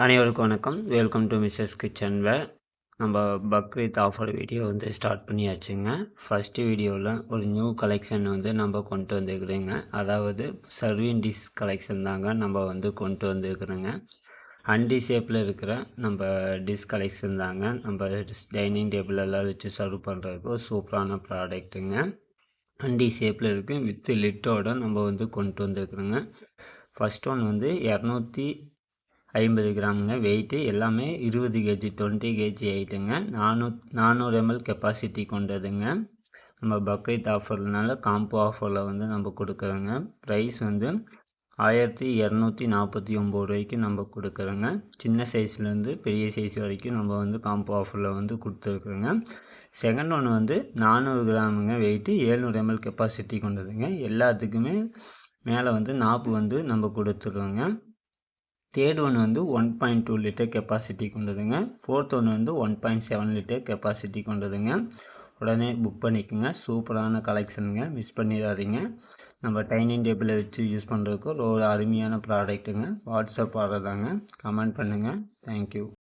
அனைவருக்கும் வணக்கம். Welcome to Mrs kitchenware. நம்ம பக்ரீத் ஆஃபர் வீடியோ ஸ்டார்ட் பண்ணியாச்சுங்க. ஃபஸ்ட்டு வீடியோவில் ஒரு நியூ கலெக்ஷன் நம்ம கொண்டு வந்துருக்குறோங்க. அதாவது சர்விங் டிஷ் கலெக்ஷன் தாங்க நம்ம கொண்டு வந்துருக்குறோங்க. ஹண்டி ஷேப்பில் இருக்கிற நம்ம டிஷ் கலெக்ஷன் தாங்க. நம்ம டைனிங் டேபிள் எல்லாம் வச்சு சர்வ் பண்ணுறதுக்கு ஒரு சூப்பரான ப்ராடக்ட்டுங்க. ஹண்டி ஷேப்பில் இருக்குது வித் லிட்டோட நம்ம கொண்டு வந்துருக்குறோங்க. ஃபஸ்ட் ஒன் 250 கிராமுங்க. வெயிட்டு எல்லாமே 20 கேஜி 20 கேஜி ஆகிட்டுங்க. 400 ml கெப்பாசிட்டி கொண்டதுங்க. நம்ம பக்ரீத் ஆஃபர்னால காம்போ ஆஃபரில் நம்ம கொடுக்குறோங்க. ப்ரைஸ் 1249 ரூபாய்க்கு நம்ம கொடுக்குறோங்க. சின்ன சைஸ்லேருந்து பெரிய சைஸ் வரைக்கும் நம்ம காம்போ ஆஃபரில் கொடுத்துருக்குறோங்க. செகண்ட் ஒன் 400 கிராமுங்க. வெயிட்டு 700 ml கெப்பாசிட்டி கொண்டதுங்க. எல்லாத்துக்குமே மேலே நாப்பு நம்ம கொடுத்துருவோங்க. தேர்ட் ஒன் 1.2 லிட்டர் கெப்பாசிட்டி கொண்டதுங்க. ஃபோர்த் ஒன் 1.7 லிட்டர் கெப்பாசிட்டி கொண்டதுங்க. உடனே புக் பண்ணிக்கோங்க. சூப்பரான கலெக்ஷனுங்க, மிஸ் பண்ணிடாதீங்க. நம்ம டைனிங் டேபிளை வச்சு யூஸ் பண்ணுறதுக்கு ஒரு அருமையான ப்ராடக்ட்டுங்க. வாட்ஸ்அப் ஆர்டர் தாங்க. கமெண்ட் பண்ணுங்கள். தேங்க்யூ.